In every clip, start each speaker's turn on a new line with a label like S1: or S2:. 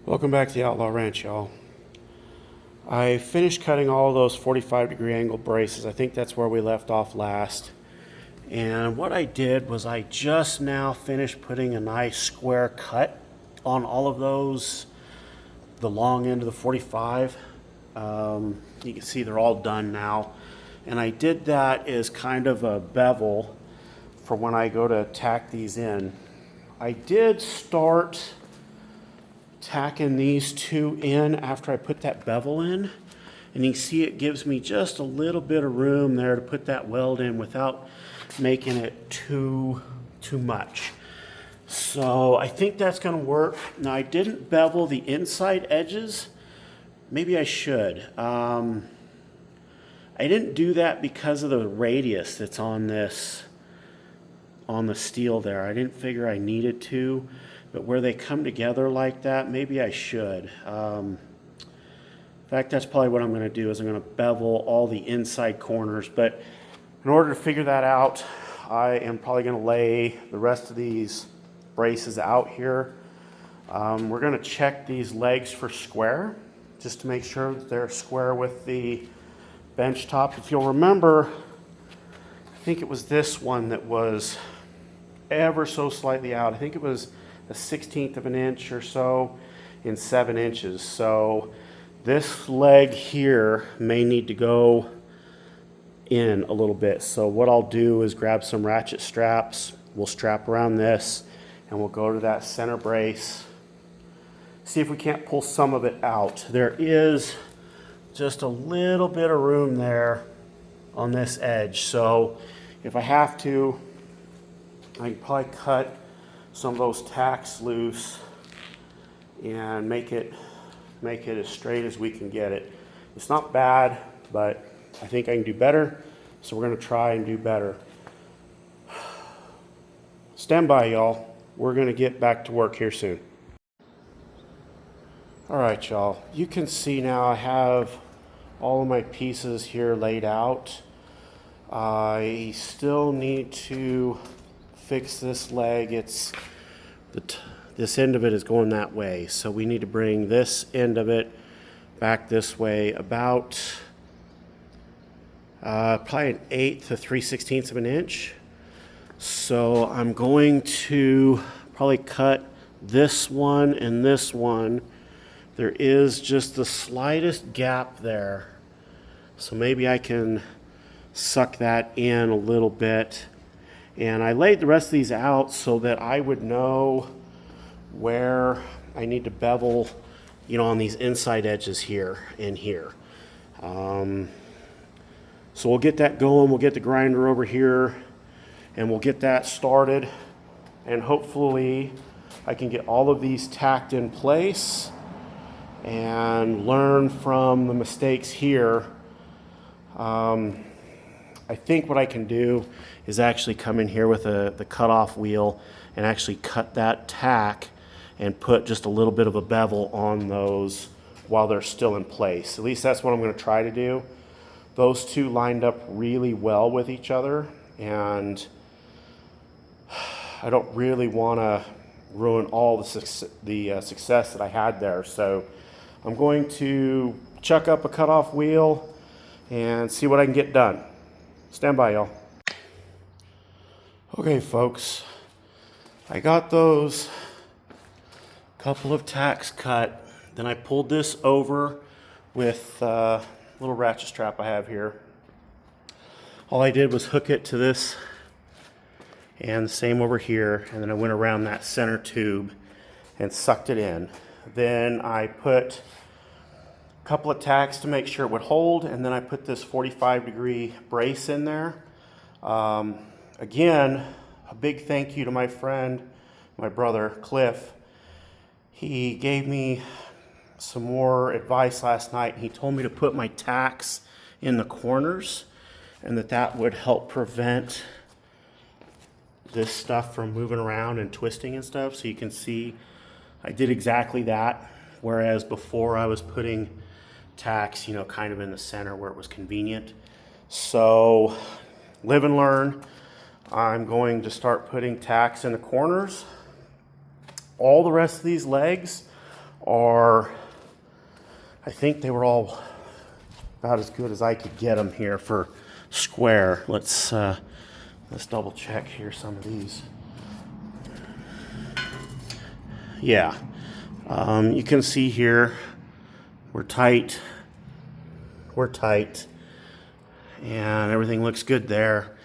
S1: Welcome back to the Outlaw Ranch, y'all. I finished cutting all those 45-degree angle braces. I think that's where we left off last. And what I did was I just now finished putting a nice square cut on all of those, the long end of the 45. You can see they're all done now. And I did that as kind of a bevel for when I go to tack these in. I did start tacking these two in after I put that bevel in, and you can see it gives me just a little bit of room there to put that weld in without making it too much. So I think that's going to work. Now, I didn't bevel the inside edges. Maybe I should. I didn't do that because of the radius that's on this, on the steel there. I didn't figure I needed to. But where they come together like that, maybe I should. In fact, that's probably what I'm going to do, is I'm going to bevel all the inside corners. But in order to figure that out, I am probably going to lay the rest of these braces out here. We're going to check these legs for square, just to make sure that they're square with the bench top. If you'll remember, I think it was this one that was ever so slightly out. I think it was a 1/16 of an inch or so in 7 inches. So this leg here may need to go in a little bit. So what I'll do is grab some ratchet straps. We'll strap around this and we'll go to that center brace. See if we can't pull some of it out. There is just a little bit of room there on this edge. So if I have to, I can probably cut some of those tacks loose and make it as straight as we can get it. It's not bad, but I think I can do better, so we're going to try and do better. Stand by, y'all. We're going to get back to work here soon. All right, y'all. You can see now I have all of my pieces here laid out. I still need to fix this leg. It's this end of it is going that way, so we need to bring this end of it back this way about probably an 1/8 to 3/16 of an inch. So I'm going to probably cut this one and this one. There is just the slightest gap there, so maybe I can suck that in a little bit. And I laid the rest of these out so that I would know where I need to bevel, you know, on these inside edges here and here. So we'll get that going. We'll get the grinder over here and we'll get that started. And hopefully I can get all of these tacked in place and learn from the mistakes here. I think what I can do is actually come in here with the cutoff wheel and actually cut that tack and put just a little bit of a bevel on those while they're still in place. At least that's what I'm going to try to do. Those two lined up really well with each other, and I don't really want to ruin all the success that I had there. So I'm going to chuck up a cutoff wheel and see what I can get done. Stand by, y'all. Okay, folks, I got those couple of tacks cut. Then I pulled this over with a little ratchet strap I have here. All I did was hook it to this and the same over here, and then I went around that center tube and sucked it in. Then I put a couple of tacks to make sure it would hold, and then I put this 45-degree brace in there. Again, a big thank you to my friend, my brother, Cliff. He gave me some more advice last night. He told me to put my tacks in the corners and that would help prevent this stuff from moving around and twisting and stuff. So you can see I did exactly that, whereas before I was putting tacks, you know, kind of in the center where it was convenient. So live and learn. I'm going to start putting tacks in the corners. All the rest of these legs are, I think they were all about as good as I could get them here for square. Let's double check here some of these. Yeah, you can see here we're tight, and everything looks good there.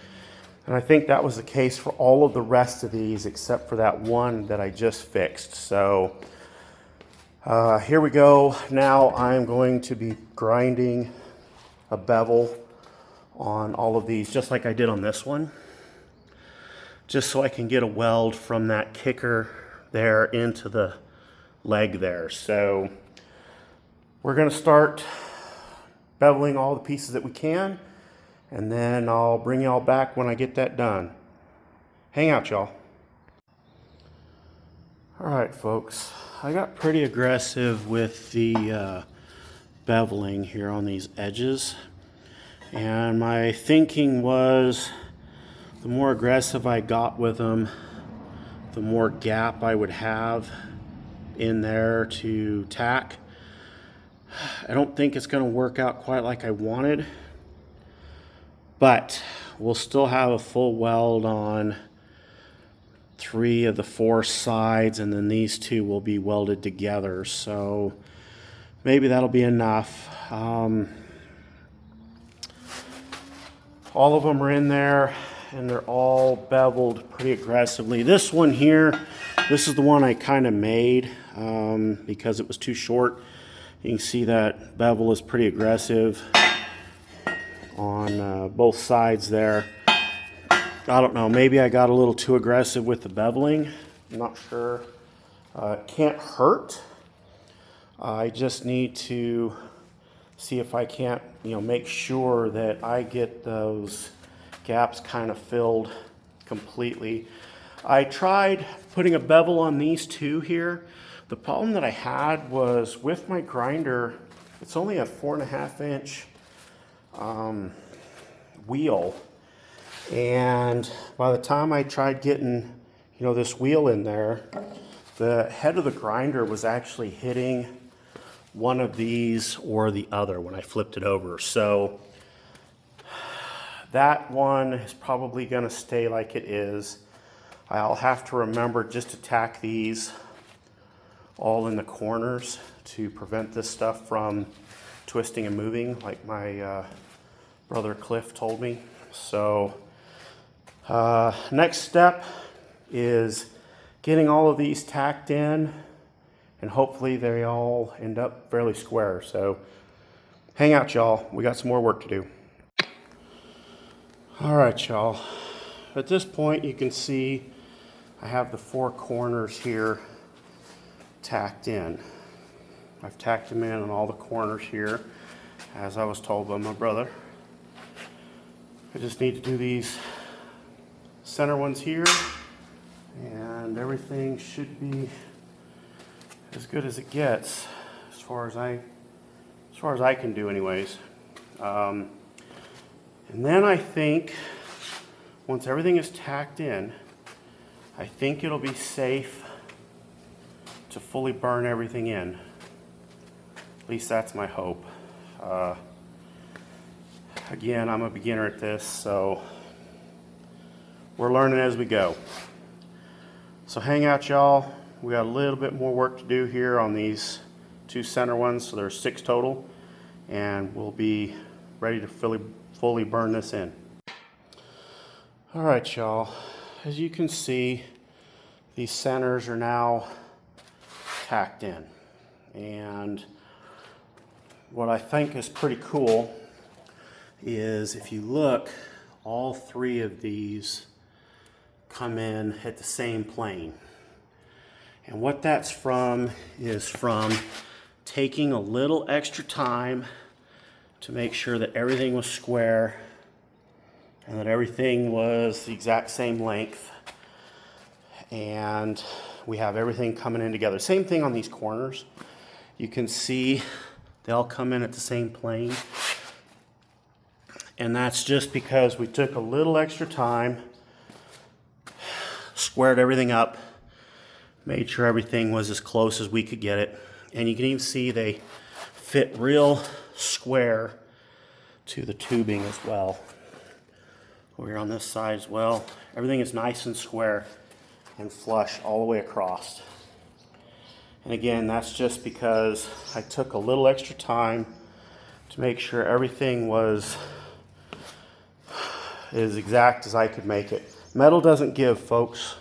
S1: And I think that was the case for all of the rest of these except for that one that I just fixed. So here we go. Now I'm going to be grinding a bevel on all of these just like I did on this one, just so I can get a weld from that kicker there into the leg there. So we're going to start beveling all the pieces that we can, and then I'll bring y'all back when I get that done. Hang out, y'all. All right, folks, I got pretty aggressive with the beveling here on these edges, and my thinking was the more aggressive I got with them, the more gap I would have in there to tack. I don't think it's going to work out quite like I wanted, but we'll still have a full weld on 3 of the 4 sides, and then these 2 will be welded together. So maybe that'll be enough. All of them are in there, and they're all beveled pretty aggressively. This one here, this is the one I kind of made because it was too short. You can see that bevel is pretty aggressive on both sides there. I don't know, maybe I got a little too aggressive with the beveling. I'm not sure. It can't hurt. I just need to see if I can't, make sure that I get those gaps kind of filled completely. I tried putting a bevel on these 2 here. The problem that I had was with my grinder, it's only a 4.5 inch wheel. And by the time I tried getting, this wheel in there, the head of the grinder was actually hitting one of these or the other when I flipped it over. So that one is probably going to stay like it is. I'll have to remember just to tack these all in the corners to prevent this stuff from twisting and moving like my brother Cliff told me. So next step is getting all of these tacked in, and hopefully they all end up fairly square. So hang out, y'all. We got some more work to do. All right, y'all. At this point, you can see I have the 4 corners here tacked in. I've tacked them in on all the corners here, as I was told by my brother. I just need to do these center ones here, and everything should be as good as it gets, as far as I can do, anyways. And then I think once everything is tacked in, I think it'll be safe to fully burn everything in. At least that's my hope. Again, I'm a beginner at this, so we're learning as we go. So hang out, y'all. We got a little bit more work to do here on these 2 center ones, so there's 6 total, and we'll be ready to fully burn this in. All right, y'all. As you can see, these centers are now tacked in, and what I think is pretty cool is if you look, all 3 of these come in at the same plane. And what that's from is from taking a little extra time to make sure that everything was square and that everything was the exact same length. And we have everything coming in together. Same thing on these corners. You can see they all come in at the same plane. And that's just because we took a little extra time, squared everything up, made sure everything was as close as we could get it. And you can even see they fit real square to the tubing as well. Over here on this side as well. Everything is nice and square and flush all the way across. And again, that's just because I took a little extra time to make sure everything was as exact as I could make it. Metal doesn't give, folks.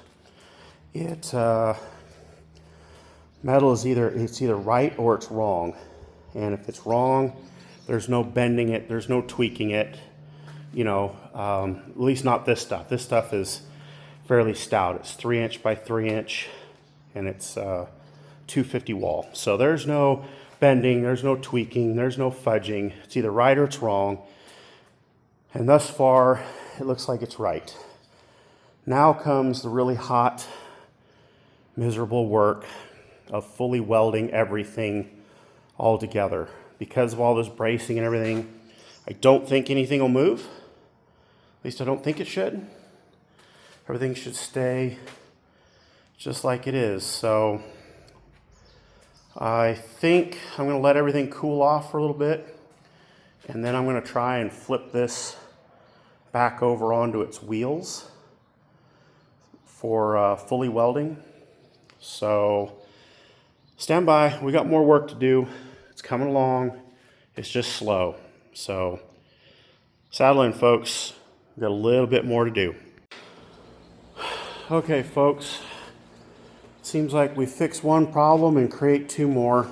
S1: Metal is either right or it's wrong. And if it's wrong, there's no bending it, there's no tweaking it. You know, at least not this stuff. This stuff is fairly stout. It's 3" by 3", and it's 250 wall. So there's no bending, there's no tweaking, there's no fudging. It's either right or it's wrong. And thus far, it looks like it's right. Now comes the really hot, miserable work of fully welding everything all together. Because of all this bracing and everything, I don't think anything will move. At least I don't think it should. Everything should stay just like it is. So I think I'm going to let everything cool off for a little bit, and then I'm going to try and flip this back over onto its wheels for fully welding. So stand by. We got more work to do. It's coming along. It's just slow. So saddle in, folks. We've got a little bit more to do. Okay, folks. Seems like we fix one problem and create two more.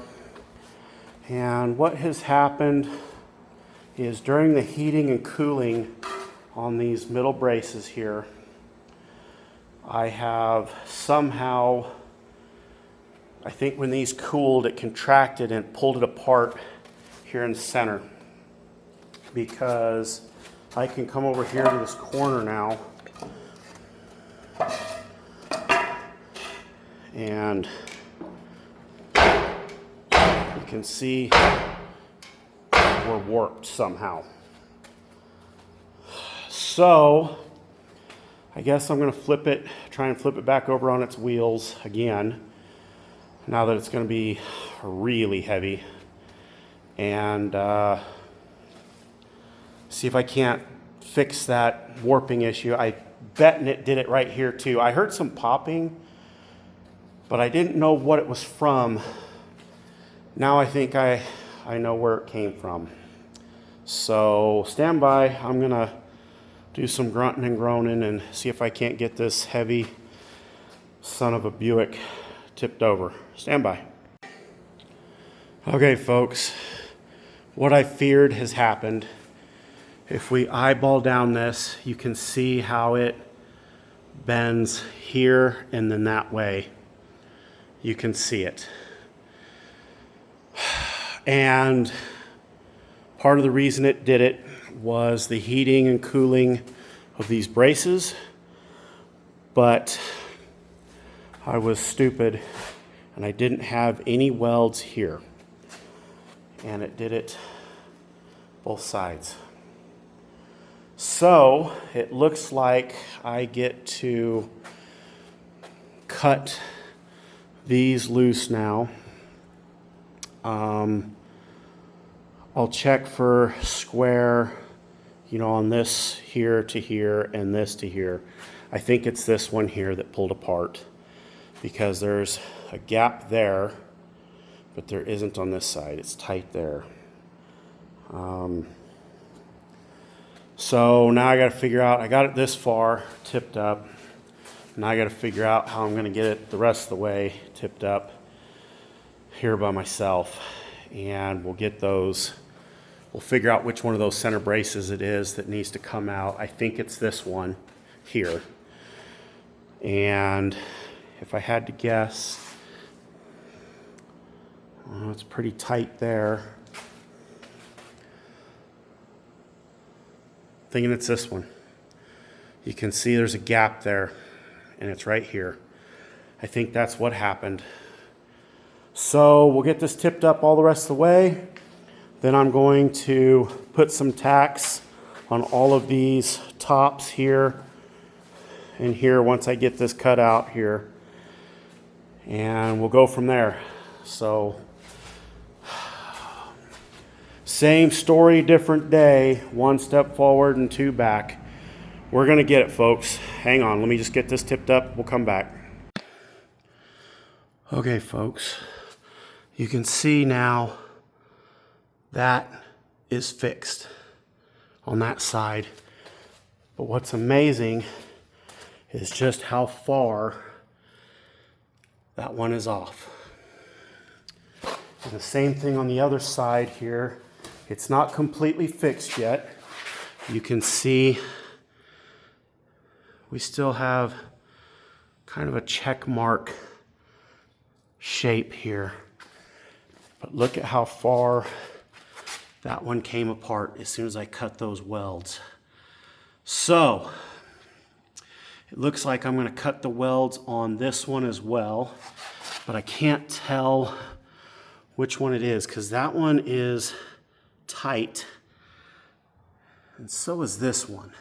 S1: And what has happened is during the heating and cooling on these middle braces here, I have somehow, I think when these cooled, it contracted and pulled it apart here in the center, because I can come over here to this corner now and you can see we're warped somehow. So I guess I'm going to try and flip it back over on its wheels again, now that it's going to be really heavy, and see if I can't fix that warping issue. I bet it did it right here too. I heard some popping, but I didn't know what it was from. Now I think I know where it came from. So stand by. I'm going to do some grunting and groaning and see if I can't get this heavy son of a Buick tipped over. Stand by. Okay, folks, what I feared has happened. If we eyeball down this, you can see how it bends here and then that way. You can see it. And part of the reason it did it was the heating and cooling of these braces, but I was stupid and I didn't have any welds here, and it did it both sides. So it looks like I get to cut these loose now. I'll check for square, you know, on this here to here and this to here. I think it's this one here that pulled apart, because there's a gap there, but there isn't on this side. It's tight there. So now I got to figure out, I got it this far tipped up. Now I got to figure out how I'm going to get it the rest of the way tipped up here by myself. And we'll get those, we'll figure out which one of those center braces it is that needs to come out. I think it's this one here. And if I had to guess, it's pretty tight there. Thinking it's this one. You can see there's a gap there, and it's right here. I think that's what happened. So we'll get this tipped up all the rest of the way. Then I'm going to put some tacks on all of these tops here and here once I get this cut out here. And we'll go from there. So Same story, different day. One step forward and two back. We're gonna get it, folks. Hang on, let me just get this tipped up. We'll come back. Okay, folks. You can see now that is fixed on that side. But what's amazing is just how far that one is off. And the same thing on the other side here. It's not completely fixed yet. You can see we still have kind of a check mark shape here. But look at how far that one came apart as soon as I cut those welds. So, it looks like I'm going to cut the welds on this one as well, but I can't tell which one it is because that one is tight and so is this one.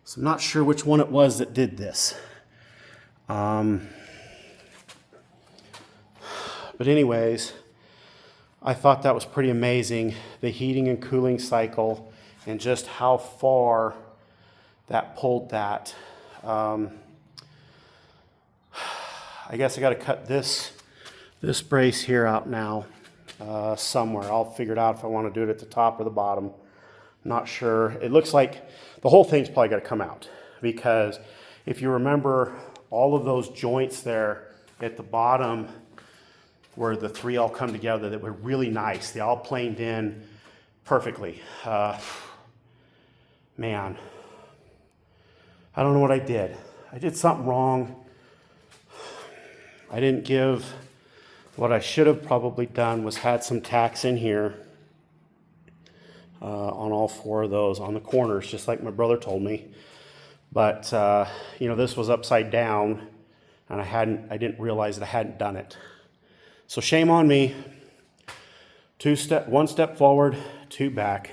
S1: So I'm not sure which one it was that did this. But anyways, I thought that was pretty amazing, the heating and cooling cycle and just how far that pulled that. I guess I got to cut this brace here out now somewhere. I'll figure it out if I want to do it at the top or the bottom. Not sure. It looks like the whole thing's probably got to come out because if you remember all of those joints there at the bottom where the three all come together that were really nice. They all planed in perfectly. Man, I don't know what I did. I did something wrong. I didn't give, what I should have probably done was had some tacks in here on all four of those on the corners, just like my brother told me. But, you know, this was upside down and I didn't realize that I hadn't done it. So shame on me. One step forward, two back.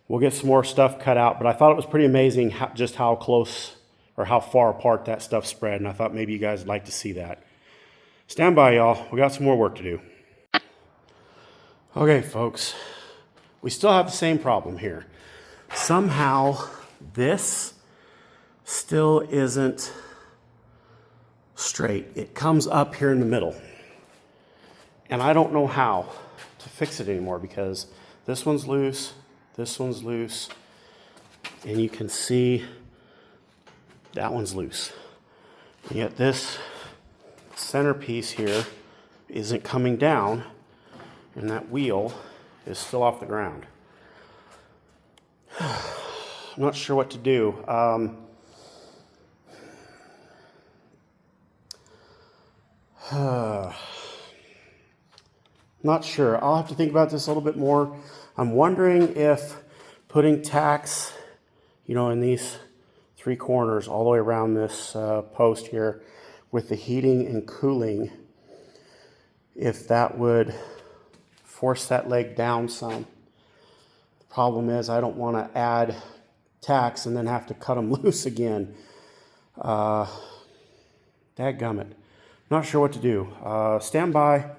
S1: We'll get some more stuff cut out, but I thought it was pretty amazing just how close or how far apart that stuff spread, and I thought maybe you guys would like to see that. Stand by, y'all. We got some more work to do. Okay, folks. We still have the same problem here. Somehow, this still isn't straight. It comes up here in the middle. And I don't know how to fix it anymore because this one's loose, and you can see that one's loose. And yet this centerpiece here isn't coming down, and that wheel is still off the ground. I'm not sure what to do. Not sure. I'll have to think about this a little bit more. I'm wondering if putting tacks, you know, in these three corners all the way around this post here with the heating and cooling, if that would force that leg down some. The problem is I don't want to add tacks and then have to cut them loose again. Dadgummit. Not sure what to do. Stand by.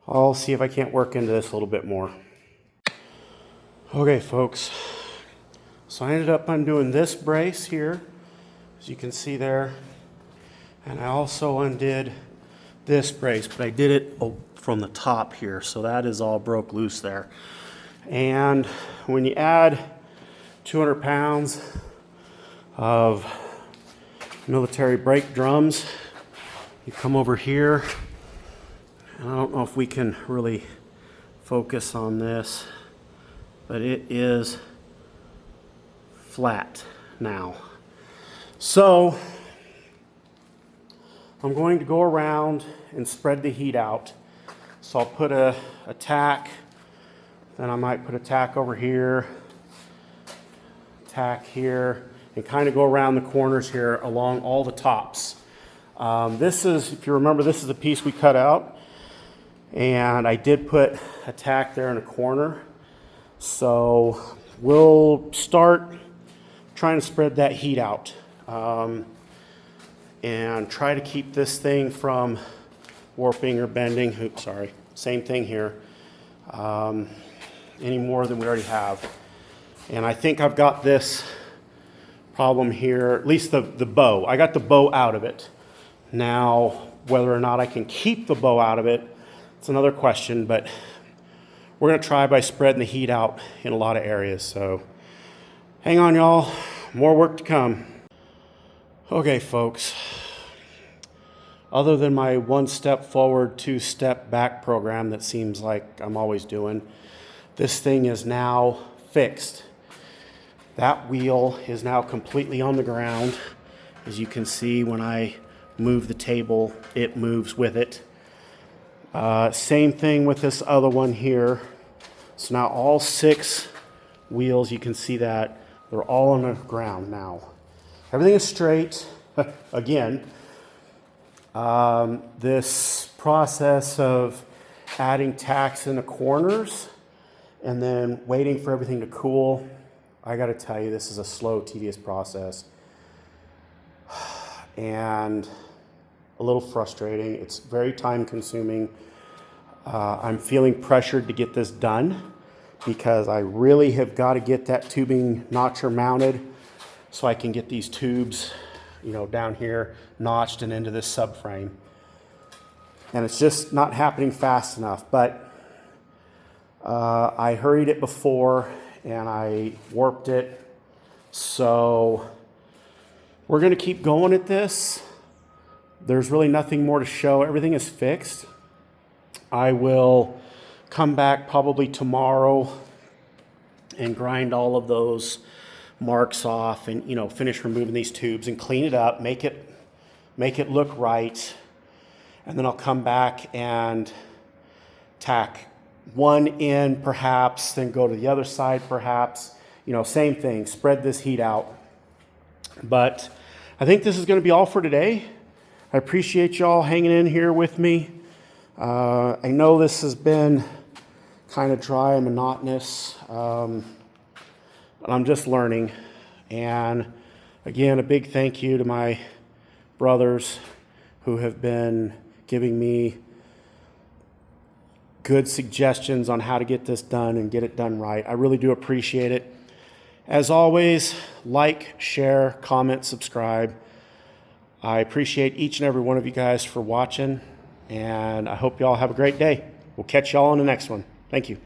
S1: I'll see if I can't work into this a little bit more. Okay, folks. So I ended up undoing this brace here, as you can see there. And I also undid this brace, but I did it from the top here, so that is all broke loose there. And when you add 200 pounds of military brake drums, you come over here, and I don't know if we can really focus on this, but it is flat now. So I'm going to go around and spread the heat out. So I'll put a tack, then I might put a tack over here, tack here, and kind of go around the corners here along all the tops. This is, if you remember, this is the piece we cut out, and I did put a tack there in a corner. So we'll start trying to spread that heat out and try to keep this thing from warping or bending. Oops, sorry. Same thing here. any more than we already have. And I think I've got this problem here, at least the bow. I got the bow out of it. Now, whether or not I can keep the bow out of it, it's another question, but we're gonna try by spreading the heat out in a lot of areas. So hang on, y'all, more work to come. Okay, folks, other than my 1 step forward, 2 step back program that seems like I'm always doing, this thing is now fixed. That wheel is now completely on the ground. As you can see, when I move the table, it moves with it. Same thing with this other one here. So now all 6 wheels, you can see that, they're all on the ground now. Everything is straight. Again, this process of adding tacks in the corners and then waiting for everything to cool, I got to tell you, this is a slow, tedious process and a little frustrating. It's very time consuming. I'm feeling pressured to get this done because I really have got to get that tubing notcher mounted so I can get these tubes, down here notched and into this subframe. And it's just not happening fast enough, but I hurried it before and I warped it. So we're gonna keep going at this. There's really nothing more to show. Everything is fixed. I will come back probably tomorrow and grind all of those marks off and finish removing these tubes and clean it up, make it look right. And then I'll come back and tack one in perhaps, then go to the other side perhaps. Same thing, spread this heat out. But I think this is going to be all for today. I appreciate y'all hanging in here with me. I know this has been kind of dry and monotonous, but I'm just learning. And again, a big thank you to my brothers who have been giving me good suggestions on how to get this done and get it done right. I really do appreciate it. As always, like, share, comment, subscribe. I appreciate each and every one of you guys for watching, and I hope you all have a great day. We'll catch y'all on the next one. Thank you.